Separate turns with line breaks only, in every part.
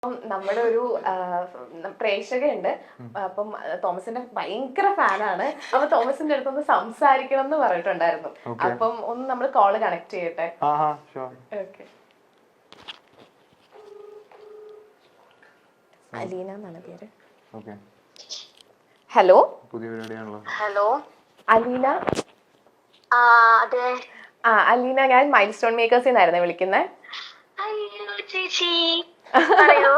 നമ്മുടെ ഒരു പ്രേക്ഷകയുണ്ട്. അപ്പം തോമസിന്റെ ഭയങ്കര ഫാനാണ്. അപ്പൊ തോമസിന്റെ അടുത്തൊന്ന് സംസാരിക്കണം എന്ന് പറഞ്ഞിട്ടുണ്ടായിരുന്നു. അപ്പം ഒന്ന് നമ്മൾ കോള് കണക്ട് ചെയ്യട്ടെ. ഓക്കെ. അലീന എന്നാണ് പേര്. ഹലോ.
ഹലോ
അലീന.
അതെ.
അലീന, ഞാൻ മൈൽ സ്റ്റോൺ മേക്കേഴ്സിൽ നിന്നായിരുന്നു വിളിക്കുന്നത്.
അയ്യോ ചേച്ചി പറയൂ.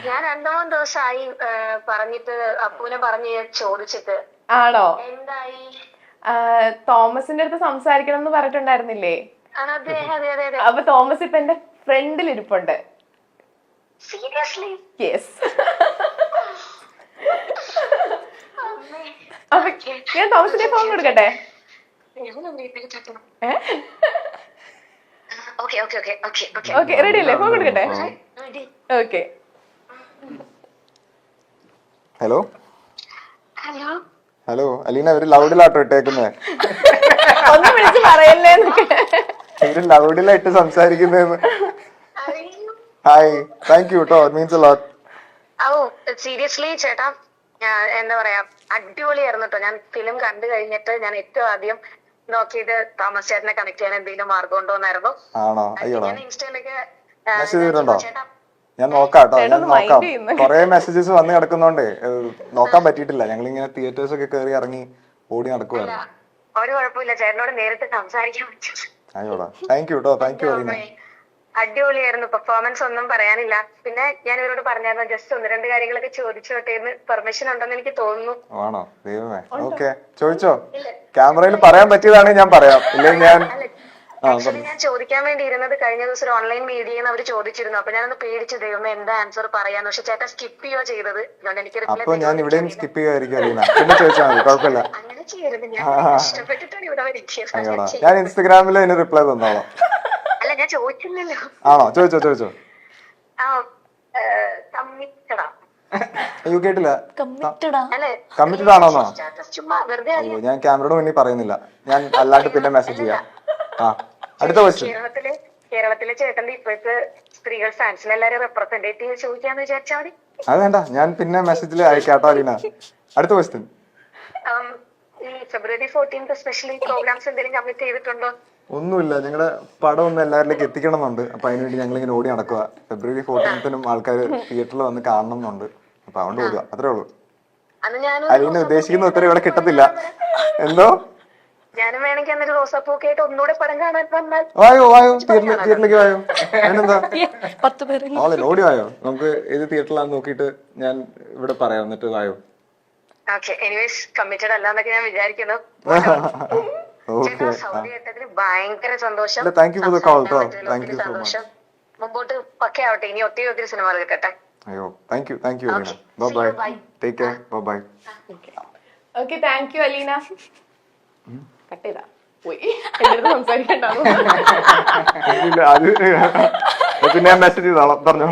ഞാൻ 2-3 ദിവസമായി പറഞ്ഞിട്ട് അപ്പൂനെ പറഞ്ഞ് ചോദിച്ചിട്ട്.
ആണോ?
എന്തായി?
തോമസിന്റെ അടുത്ത് സംസാരിക്കണം എന്ന് പറഞ്ഞിട്ടുണ്ടായിരുന്നില്ലേ?
അതെ അതെ അതെ അതെ.
അപ്പൊ തോമസ് ഇപ്പൊ എന്റെ ഫ്രണ്ടിൽ ഇരിപ്പുണ്ട്.
സീരിയസ്ലി?
യെസ്. അപ്പൊ ഞാൻ തോമസിന്റെ ഫോൺ കൊടുക്കട്ടെ? ഓക്കെ, റെഡി അല്ലേ? ഫോൺ കൊടുക്കട്ടെ? Okay.
Hello
hello
hello Aleena, അവര് ലൗഡിലാട്ടോ ഇട്ടേക്കുന്നത്.
ഒന്ന് വിളിച്ച് പറയല്ലേ?
ഇവര് ലൗഡിലായിട്ട് സംസാരിക്കുന്നതെന്ന്. ഹായ്, താങ്ക് യു കേട്ടോ, മീൻസ് എ ലോട്ട്.
സീരിയസ്ലി ചേട്ടാ, എന്താ പറയാ, അടിപൊളിയായിരുന്നു കേട്ടോ. ഞാൻ ഫിലിം കണ്ടു കഴിഞ്ഞിട്ട് ഞാൻ ഏറ്റവും ആദ്യം നോക്കിയത് തോമസ് ചേട്ടനെ കണക്ട് ചെയ്യാൻ എന്തെങ്കിലും മാർഗം ഉണ്ടോന്നായിരുന്നു.
ആണോ? അയ്യോടാ,
ഞാൻ ഇൻസ്റ്റയിലൊക്കെ
മെസ്സേജ് ചെയ്തിട്ടുണ്ടോ? ഞാൻ നോക്കാം കേട്ടോ, ഞാൻ നോക്കാം. കൊറേ മെസ്സേജസ് വന്ന് കിടക്കുന്നോണ്ടേ നോക്കാൻ പറ്റിയിട്ടില്ല. ഞങ്ങളിങ്ങനെ തിയേറ്റേഴ്സ് ഒക്കെ കയറി ഇറങ്ങി ഓടി നടക്കുവായിരുന്നു.
ഒരു കുഴപ്പമില്ല, ചേട്ടനോട് നേരിട്ട് സംസാരിക്കാൻ പറ്റും.
അയ്യോടാ, താങ്ക് യു കേട്ടോ, താങ്ക് യു അലീന.
അടിപൊളിയായിരുന്നു, പെർഫോമൻസ് ഒന്നും പറയാനില്ല. പിന്നെ ഞാൻ ഇവരോട് പറഞ്ഞായിരുന്നു ജസ്റ്റ് 1-2 കാര്യങ്ങളൊക്കെ ചോദിച്ചോട്ടെ എന്ന്. പെർമിഷൻ ഉണ്ടെന്ന് എനിക്ക് തോന്നുന്നു.
ആണോ? ദൈവമേ. ഓക്കെ, ചോദിച്ചോ. ക്യാമറയിൽ പറയാൻ പറ്റിയതാണെങ്കിൽ ഞാൻ പറയാം, ഇല്ലെങ്കിൽ ഞാൻ
ആക്ച്വലി ഞാൻ ചോദിക്കാൻ വേണ്ടി ഇരുന്നത് കഴിഞ്ഞ ദിവസം ഒരു ഓൺലൈൻ മീഡിയയിൽ അവർ ചോദിച്ചിരുന്നു. അപ്പൊ ഞാനൊന്ന് പേടിച്ചു, ദൈവമേ എന്താ ആൻസർ പറയാന്ന്. പക്ഷെ ചേട്ടാ സ്കിപ്പ് ചെയ്യോ ചെയ്തത്? അതുകൊണ്ട് എനിക്ക്
അപ്പൊ ഞാൻ ഇവിടെയും സ്കിപ്പ് ചെയ്യുമായിരിക്കും അലീന. പിന്നെ ചോദിച്ചാൽ മതി, കുഴപ്പമില്ല.
അങ്ങനെ ചെയ്യരുത്, ഞാൻ ഇഷ്ടപ്പെട്ടിട്ടാണ് ഇവിടെ വരിക.
ഞാൻ ഇൻസ്റ്റഗ്രാമിൽ അതിന് റിപ്ലൈ തന്നോളാം.
അല്ല, ഞാൻ ചോദിച്ചില്ലല്ലോ.
ആണോ? ചോദിച്ചോ.
കമ്മിറ്റഡാ?
അയ്യോ, കേട്ടില്ല.
കമ്മിറ്റഡ്
ആണോന്നോ?
ചുമ്മാ വെറുതെ.
ഞാൻ ക്യാമറയുടെ മുന്നിൽ പറയുന്നില്ല, ഞാൻ അല്ലാണ്ട് പിന്നെ മെസ്സേജ് ചെയ്യാം. അടുത്ത ക്വസ്റ്റ്യൻ.
കേരളത്തിലെ ചേട്ടന്റെ ഇപ്പോഴത്തെ സ്ത്രീകൾ ഫാൻസിനെ എല്ലാരും റെപ്രസെന്റേറ്റ് ചെയ്ത് ചോദിക്കാന്ന് വിചാരിച്ചാൽ മതി.
അത് വേണ്ട, ഞാൻ പിന്നെ മെസ്സേജിൽ അയക്കാട്ടോ അലീന. അടുത്ത ക്വസ്റ്റ്യൻ.
ഈ ഫെബ്രുവരി 14 സ്പെഷ്യലി പ്രോഗ്രാംസ് എന്തെങ്കിലും കമ്മിറ്റ് ചെയ്തിട്ടുണ്ടോ?
ഒന്നുമില്ല, ഞങ്ങളുടെ പടം ഒന്ന് എല്ലാവരിലേക്ക് എത്തിക്കണം എന്നുണ്ട്. അപ്പൊ അതിനുവേണ്ടി ഞങ്ങൾ ഇങ്ങനെ ഓടി നടക്കുക. ഫെബ്രുവരി 14 ആൾക്കാർ തിയേറ്ററിൽ വന്ന് കാണണം എന്നുണ്ട്. അപ്പൊ അതുകൊണ്ട് ഓടുക, അത്രേ ഉള്ളൂ. അലീന ഉദ്ദേശിക്കുന്ന ഉത്തരം ഇവിടെ കിട്ടത്തില്ല. എന്തോ?
ഞാനും വേണമെങ്കിൽ അന്നൊരു റോസാപ്പൂക്കെ ആയിട്ട് ഒന്നുകൂടെ പടം കാണാൻ വന്നാൽ.
വായോ തിയേറ്ററിലേക്ക് വായോ. അതിനെന്താ,
10 പേര്
ഓടി വായോ. നമുക്ക് ഏത് തിയേറ്ററിലാന്ന് നോക്കിയിട്ട് ഞാൻ ഇവിടെ പറയാം, എന്നിട്ട് വായോ.
ഓക്കെ, എനിവേസ് കമ്മിറ്റഡ് അല്ലാന്നൊക്കെ ഞാൻ വിചാരിക്കുന്നു. സൗദി എത്തതിന് ഭയങ്കര സന്തോഷം.
Thank you for the call കേട്ടോ. Thank you so much.
മുമ്പോട്ട് പക്കെ ആവട്ടെ, ഇനി ഒത്തിരി സിനിമകൾ കിട്ടട്ടെ.
അയ്യോ, thank you Aleena. Bye. Take care. Bye.
Okay, thank you Aleena. Cut ചെയ്താ പോയി, സംസാരിക്കണ്ടാവും.
പിന്നെ മെസ്സേജ് ചെയ്തോളാം, പറഞ്ഞോ.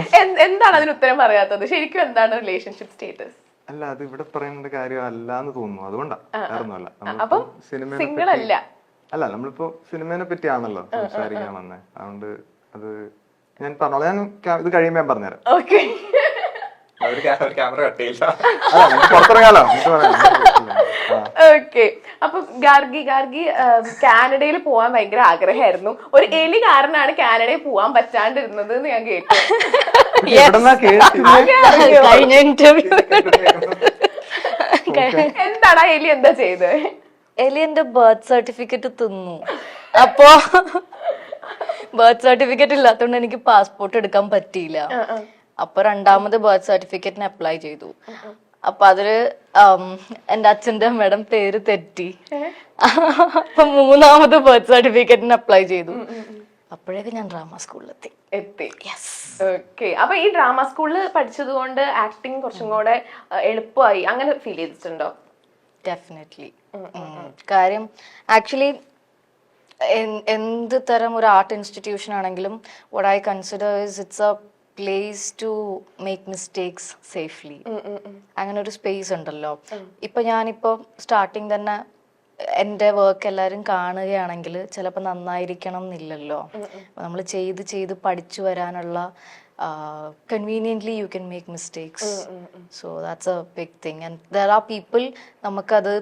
എന്താണ് അതിന് ഉത്തരം പറയാത്തത്? ശരിക്കും എന്താണ് റിലേഷൻഷിപ്പ് സ്റ്റേറ്റസ്?
അല്ല, അത് ഇവിടെ പറയേണ്ട കാര്യം അല്ലാന്ന് തോന്നുന്നു, അതുകൊണ്ടാ. വേറൊന്നുമല്ല.
അപ്പം സിംഗിൾ അല്ല.
അല്ല, നമ്മളിപ്പോ സിനിമേനെ പറ്റിയാണല്ലോ സംസാരിക്കാൻ വന്നേ. അതുകൊണ്ട് അത് ഞാൻ പറഞ്ഞോളാം. ഞാൻ ഇത് കഴിയുമ്പോ ഞാൻ പറഞ്ഞുതരാം.
ഓക്കെ.
പുറത്തിറങ്ങാലോ.
ഓക്കെ. അപ്പൊ ഗാർഗി കാനഡയിൽ പോവാൻ ഭയങ്കര ആഗ്രഹമായിരുന്നു. ഒരു എലി കാരനാണ് കാനഡയിൽ പോവാൻ പറ്റാണ്ടിരുന്നത് എന്ന് ഞാൻ കേട്ടു. എന്താണ് എലി എന്താ ചെയ്തത്?
എലി എന്റെ ബർത്ത് സർട്ടിഫിക്കറ്റ് തിന്നു. അപ്പോ ബർത്ത് സർട്ടിഫിക്കറ്റ് ഇല്ലാത്തതുകൊണ്ട് എനിക്ക് പാസ്പോർട്ട് എടുക്കാൻ പറ്റിയില്ല. അപ്പൊ 2ാമത് ബർത്ത് സർട്ടിഫിക്കറ്റിന് അപ്ലൈ ചെയ്തു. അപ്പൊ അതില് എന്റെ അച്ഛന്റെ അമ്മയുടെ പേര് തെറ്റി. അപ്പൊ 3ാമത് ബർത്ത് സർട്ടിഫിക്കറ്റിന് അപ്ലൈ ചെയ്തു. അപ്പോഴേക്ക് ഞാൻ ഡ്രാമ സ്കൂളിലെത്തി.
ഓക്കെ. അപ്പൊ ഈ ഡ്രാമ സ്കൂളിൽ പഠിച്ചത് കൊണ്ട് ആക്ടിങ് കുറച്ചും കൂടെ എളുപ്പമായി അങ്ങനെ ഫീൽ ചെയ്തിട്ടുണ്ടോ?
ഡെഫിനറ്റ്ലി. കാര്യം ആക്ച്വലി എന്ത് തരം ഒരു ആർട്ട് ഇൻസ്റ്റിറ്റ്യൂഷൻ ആണെങ്കിലും what I consider is it's a place to make mistakes safely. അങ്ങനെ ഒരു സ്പേസ് ഉണ്ടല്ലോ. ഇപ്പൊ ഞാനിപ്പോ സ്റ്റാർട്ടിങ് തന്നെ എൻ്റെ വർക്ക് എല്ലാവരും കാണുകയാണെങ്കിൽ ചിലപ്പോൾ നന്നായിരിക്കണം എന്നില്ലല്ലോ. നമ്മൾ ചെയ്ത് പഠിച്ചു വരാനുള്ള conveniently you can make mistakes. So that's a big thing, and there are people നമുക്കത്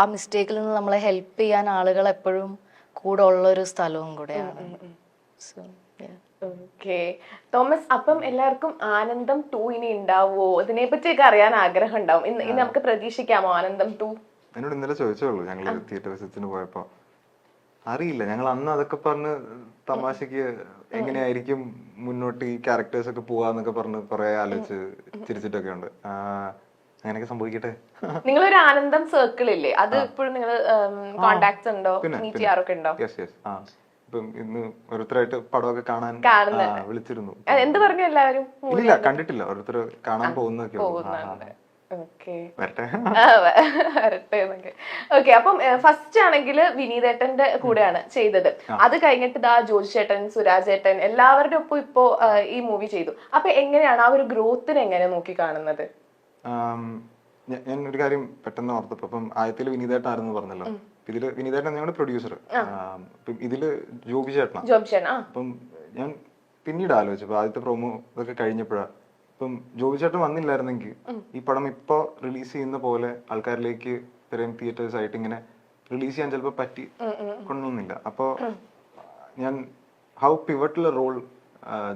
ആ മിസ്റ്റേക്കിൽ നിന്ന് നമ്മളെ ഹെൽപ്പ് ചെയ്യാൻ ആളുകൾ എപ്പോഴും കൂടെ ഉള്ള ഒരു സ്ഥലവും കൂടെയാണ്. So
ഓക്കെ തോമസ്, അപ്പം എല്ലാവർക്കും ആനന്ദം 2 ഇനി ഉണ്ടാവോ? ഇതിനെ പറ്റിയൊക്കെ അറിയാൻ ആഗ്രഹം ഉണ്ടാവും. ഇന്ന് നമുക്ക് പ്രതീക്ഷിക്കാമോ ആനന്ദം 2?
എന്നോട് ഇന്നലെ ചോദിച്ചോളൂ ഞങ്ങൾ തിയേറ്റർ വിസിറ്റിന് പോയപ്പോ. അറിയില്ല, ഞങ്ങൾ അന്ന് അതൊക്കെ പറഞ്ഞ് തമാശക്ക് എങ്ങനെയായിരിക്കും മുന്നോട്ട് ഈ ക്യാരക്ടേഴ്സ് ഒക്കെ പോവാന്നൊക്കെ പറഞ്ഞ് കുറെ ആലോചിച്ച് ചിരിച്ചിട്ടൊക്കെ ഉണ്ട്. അങ്ങനെയൊക്കെ സംഭവിക്കട്ടെ.
നിങ്ങളൊരു ആനന്ദം സർക്കിൾ ഇല്ലേ, അത് ഇപ്പോഴും നിങ്ങൾ കോണ്ടാക്ട്സ് ഉണ്ടോ, മീറ്റ് ചെയ്യാറൊക്കെ ഉണ്ടോ?
ഇപ്പം ഇന്ന് ഓരോരുത്തരായിട്ട് പടമൊക്കെ കാണാൻ വിളിച്ചിരുന്നു.
എന്ത് പറഞ്ഞു എല്ലാവരും?
ഇല്ല, കണ്ടിട്ടില്ല. ഓരോരുത്തർ കാണാൻ പോകുന്നൊക്കെ
ഓക്കെ. അപ്പം ഫസ്റ്റ് ആണെങ്കിൽ വിനീതേട്ടന്റെ കൂടെയാണ് ചെയ്തത്. അത് കഴിഞ്ഞിട്ട് ദാ ജോജി ചേട്ടൻ, സുരാജ് ചേട്ടൻ എല്ലാവരുടെ ഒപ്പം ഇപ്പോ ഈ മൂവി ചെയ്തു. അപ്പൊ എങ്ങനെയാണ് ആ ഒരു ഗ്രോത്തിനെ എങ്ങനെ നോക്കി കാണുന്നത്?
ഞാൻ ഒരു കാര്യം പെട്ടെന്ന് ഓർത്തപ്പോ, അപ്പം ആദ്യത്തിൽ വിനീതേട്ടനായിരുന്നു പറഞ്ഞല്ലോ. ഇതില് വിനീതേട്ടൻ ഞങ്ങളുടെ പ്രൊഡ്യൂസർ, ഇതില് ജോബി ചേട്ടനാ. അപ്പം ഞാൻ പിന്നീട് ആലോചിച്ചു, ആദ്യത്തെ പ്രൊമോ ഇതൊക്കെ കഴിഞ്ഞപ്പോഴാ, ഇപ്പം ജോബി ചേട്ടൻ വന്നില്ലായിരുന്നെങ്കിൽ ഈ പടം ഇപ്പൊ റിലീസ് ചെയ്യുന്ന പോലെ ആൾക്കാരിലേക്ക് ഇത്രയും തിയേറ്റേഴ്സ് ആയിട്ട് ഇങ്ങനെ റിലീസ് ചെയ്യാൻ ചിലപ്പോ പറ്റി കൊണ്ടൊന്നുമില്ല. അപ്പോ ഞാൻ ഹൗ പിവട്ടൽ റോൾ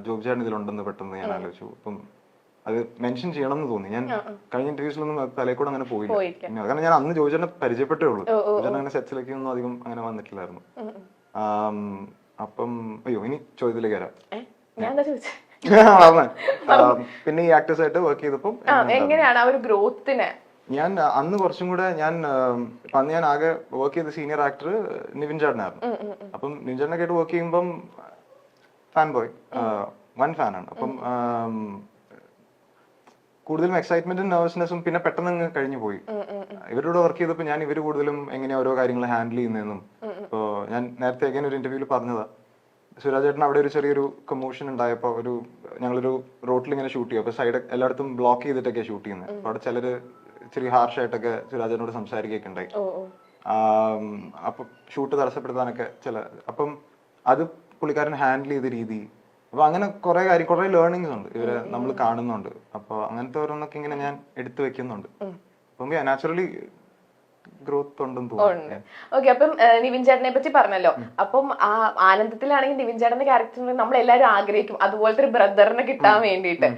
ജോബി ചേട്ടൻ ഇതിലുണ്ടെന്ന് പെട്ടെന്ന് ഞാൻ ആലോചിച്ചു. അപ്പം അത് മെൻഷൻ ചെയ്യണം എന്ന് തോന്നി. ഞാൻ കഴിഞ്ഞ ഇന്റർവ്യൂസിലൊന്നും തലയിൽ കൂടെ അങ്ങനെ പോയില്ല. കാരണം ഞാൻ അന്ന് ജോജനെ പരിചയപ്പെട്ടേ ഉള്ളൂ. ജോജൻ അങ്ങനെ സെറ്റ്സിലേക്ക് ഒന്നും അധികം അങ്ങനെ വന്നിട്ടില്ലായിരുന്നു. അപ്പം ഇനി ചോദ്യത്തിലേക്ക് വരാം. പിന്നെ ഈ ആക്ടേഴ്സ് ആയിട്ട് വർക്ക് ചെയ്തപ്പോ
എങ്ങനെയാണ് ആ ഒരു ഗ്രോത്തിനെ?
ഞാൻ അന്ന് കുറച്ചും കൂടെ അന്ന് ഞാൻ ആകെ വർക്ക് ചെയ്ത സീനിയർ ആക്ടർ നിവിൻ ചേട്ടനായിരുന്നു. അപ്പം നിവിൻ ചേട്ടനൊക്കെ ആയിട്ട് വർക്ക് ചെയ്യുമ്പം ഫാൻ ബോയ്, വൻ ഫാനാണ്. അപ്പം കൂടുതലും എക്സൈറ്റ്മെന്റും നെർവസ്നെസ്സും പിന്നെ പെട്ടെന്ന് കഴിഞ്ഞു പോയി. ഇവരോട് വർക്ക് ചെയ്തപ്പോൾ ഞാൻ ഇവര് കൂടുതലും എങ്ങനെ ഓരോ കാര്യങ്ങൾ ഹാൻഡിൽ ചെയ്യുന്നതെന്നും, ഇപ്പോ ഞാൻ നേരത്തെ ഒരു ഇന്റർവ്യൂവിൽ പറഞ്ഞതാ, സുരാജ് ചേട്ടൻ അവിടെ ഒരു ചെറിയൊരു കമോഷൻ ഉണ്ടായപ്പോ ഞങ്ങളൊരു റോട്ടിൽ ഇങ്ങനെ ഷൂട്ട് ചെയ്യും. അപ്പൊ സൈഡ് എല്ലായിടത്തും ബ്ലോക്ക് ചെയ്തിട്ടൊക്കെ ഷൂട്ട് ചെയ്യുന്നത്. അപ്പൊ അവിടെ ചിലര് ചെറിയ ഹാർഷ് ആയിട്ടൊക്കെ സുരാജ് ചേട്ടനോട് സംസാരിക്കുകയൊക്കെ ഉണ്ടായി. അപ്പൊ ഷൂട്ട് തടസ്സപ്പെടുത്താനൊക്കെ അപ്പം അത് പുള്ളിക്കാരൻ ഹാൻഡിൽ ചെയ്ത രീതി, അപ്പൊ അങ്ങനെ കുറെ ലേണിങ്സ് ഉണ്ട് ഇവരെ നമ്മൾ കാണുന്നുണ്ട്. അപ്പൊ അങ്ങനത്തെ ഓരോന്നൊക്കെ ഇങ്ങനെ ഞാൻ എടുത്തു വെക്കുന്നുണ്ട്. അപ്പം നാച്ചുറലി ഗ്രോത്ത് ഉണ്ടെന്ന് തോന്നുന്നു.
ഓക്കെ. അപ്പം നിവിൻ ചേട്ടനെ പറ്റി പറഞ്ഞല്ലോ. അപ്പം ആ ആനന്ദത്തിലാണെങ്കിൽ നിവിൻ ചേട്ടന്റെ ക്യാരക്ടർ നമ്മൾ എല്ലാവരും ആഗ്രഹിക്കും അതുപോലത്തെ ഒരു ബ്രദറിനെ കിട്ടാൻ വേണ്ടിയിട്ട്.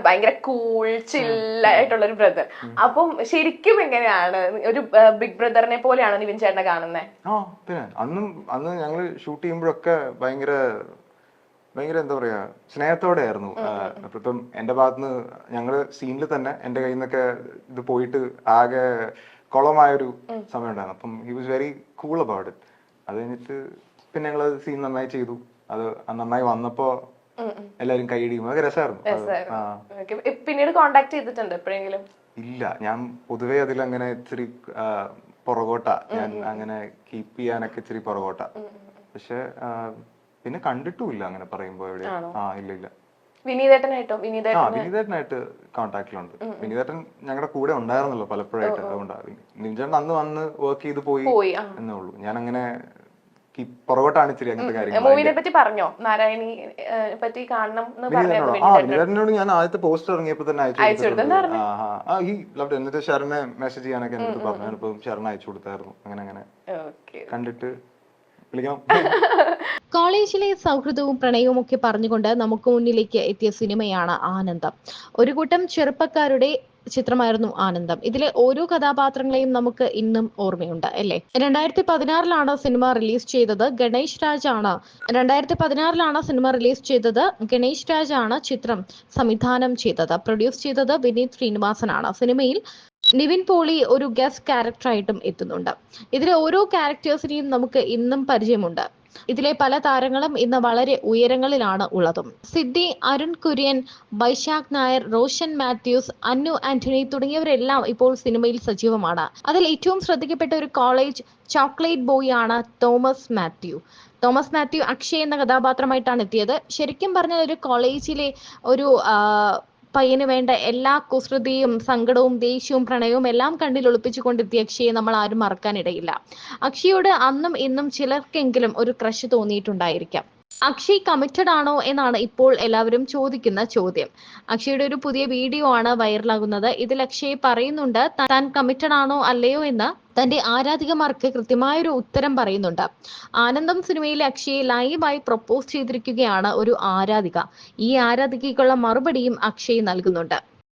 ഭയങ്കര കൂൾ ചില്ലായിട്ടുള്ള ഒരു ബ്രദർ. അപ്പം ശരിക്കും എങ്ങനെയാണ് ഒരു ബിഗ് ബ്രദറിനെ പോലെയാണ് നിവിൻ ചേട്ടനെ കാണുന്നത്?
പിന്നെ അന്ന് ഞങ്ങള് ഷൂട്ട് ചെയ്യുമ്പോഴൊക്കെ ഭയങ്കര എന്താ പറയാ സ്നേഹത്തോടെ ആയിരുന്നു. ഇപ്പം എന്റെ ഭാഗത്തുനിന്ന് ഞങ്ങള് സീനിൽ തന്നെ എന്റെ കയ്യിൽ നിന്നൊക്കെ ഇത് പോയിട്ട് ആകെ കുളമായൊരു സമയം ഉണ്ടായിരുന്നു. അപ്പം he was very cool about it. അത് കഴിഞ്ഞിട്ട് പിന്നെ ഞങ്ങള് സീൻ നന്നായി ചെയ്തു. അത് നന്നായി വന്നപ്പോ എല്ലാരും കൈയിടിയും, അതൊക്കെ രസമായിരുന്നു.
പിന്നീട് കോണ്ടാക്ട് ചെയ്തിട്ടുണ്ട് എപ്പോഴെങ്കിലും?
ഇല്ല, ഞാൻ പൊതുവേ അതിലങ്ങനെ ഇച്ചിരി പുറകോട്ടാ. ഞാൻ അങ്ങനെ കീപ്പ് ചെയ്യാനൊക്കെ ഇച്ചിരി പുറകോട്ടാ. പക്ഷെ പിന്നെ കണ്ടിട്ടുമില്ല അങ്ങനെ പറയുമ്പോ എവിടെ. ഇല്ല. വിനീതേട്ടനായിട്ട് കോണ്ടാക്റ്റിലുണ്ട്. വിനീതേട്ടൻ ഞങ്ങളുടെ കൂടെ ഉണ്ടായിരുന്നല്ലോ പലപ്പോഴായിട്ട്. അതുകൊണ്ടാണ് നിവിൻചേട്ടൻ അന്ന് വന്ന് വർക്ക് ചെയ്ത് പോയി എന്നേ ഉള്ളൂ. ഞാൻ അങ്ങനെ പുറകോട്ടാണ് ഇച്ചിരി അങ്ങനത്തെ കാര്യങ്ങൾ. വിനീതേട്ടനോട് ഞാൻ ആദ്യത്തെ പോസ്റ്റർ ഇറങ്ങിയപ്പോ തന്നെ അയച്ചു കൊടുത്തു. ഈ ലവ്. എന്നിട്ട് ഷെറിനെ മെസ്സേജ് ചെയ്യാനൊക്കെ എന്റെ അടുത്ത് പറഞ്ഞു. ഞാനിപ്പോ ഷെറിനെ അയച്ചു കൊടുത്തായിരുന്നു. അങ്ങനെ കണ്ടിട്ട്
കോളേജിലെ സൗഹൃദവും പ്രണയവും ഒക്കെ പറഞ്ഞുകൊണ്ട് നമുക്ക് മുന്നിലേക്ക് എത്തിയ സിനിമയാണ് ആനന്ദം. ഒരു കൂട്ടം ചെറുപ്പക്കാരുടെ ചിത്രമായിരുന്നു ആനന്ദം. ഇതിലെ ഓരോ കഥാപാത്രങ്ങളെയും നമുക്ക് ഇന്നും ഓർമ്മയുണ്ട് അല്ലേ? 2016 സിനിമ റിലീസ് ചെയ്തത്. ഗണേഷ് രാജ് ആണ് ചിത്രം സംവിധാനം ചെയ്തത്. പ്രൊഡ്യൂസ് ചെയ്തത് വിനീത് ശ്രീനിവാസനാണ്. സിനിമയിൽ നിവിൻ പോളി ഒരു ഗസ്റ്റ് ക്യാരക്ടറായിട്ടും എത്തുന്നുണ്ട്. ഇതിലെ ഓരോ ക്യാരക്ടേഴ്സിനെയും നമുക്ക് ഇന്നും പരിചയമുണ്ട്. ഇതിലെ പല താരങ്ങളും ഇന്ന് വളരെ ഉയരങ്ങളിലാണ് ഉള്ളതും. സിദ്ധി, അരുൺ കുര്യൻ, വൈശാഖ് നായർ, റോഷൻ മാത്യൂസ്, അന്നു ആന്റണി തുടങ്ങിയവരെല്ലാം ഇപ്പോൾ സിനിമയിൽ സജീവമാണ്. അതിൽ ഏറ്റവും ശ്രദ്ധിക്കപ്പെട്ട ഒരു കോളേജ് ചോക്ലേറ്റ് ബോയ് ആണ് തോമസ് മാത്യു അക്ഷയ് എന്ന കഥാപാത്രമായിട്ടാണ് എത്തിയത്. ശരിക്കും പറഞ്ഞാൽ ഒരു കോളേജിലെ ഒരു പയ്യന് വേണ്ട എല്ലാ കുസൃതിയും സങ്കടവും ദേഷ്യവും പ്രണയവും എല്ലാം കണ്ണിൽ ഒളിപ്പിച്ചുകൊണ്ടെത്തിയ അക്ഷയെ നമ്മൾ ആരും മറക്കാനിടയില്ല. അക്ഷയോട് അന്നും ഇന്നും ചിലർക്കെങ്കിലും ഒരു ക്രഷ് തോന്നിയിട്ടുണ്ടായിരിക്കാം. അക്ഷയ് കമ്മിറ്റഡ് ആണോ എന്നാണ് ഇപ്പോൾ എല്ലാവരും ചോദിക്കുന്ന ചോദ്യം. അക്ഷയുടെ ഒരു പുതിയ വീഡിയോ ആണ് വൈറലാകുന്നത്. ഇതിൽ അക്ഷയ് പറയുന്നുണ്ട് താൻ കമ്മിറ്റഡ് ആണോ അല്ലയോ എന്ന് തന്റെ ആരാധികമാർക്ക് കൃത്യമായൊരു ഉത്തരം പറയുന്നുണ്ട്. ആനന്ദം സിനിമയിലെ അക്ഷയെ ലൈവായി പ്രൊപ്പോസ് ചെയ്തിരിക്കുകയാണ് ഒരു ആരാധിക. ഈ ആരാധികയ്ക്കുള്ള മറുപടിയും അക്ഷയ് നൽകുന്നുണ്ട്.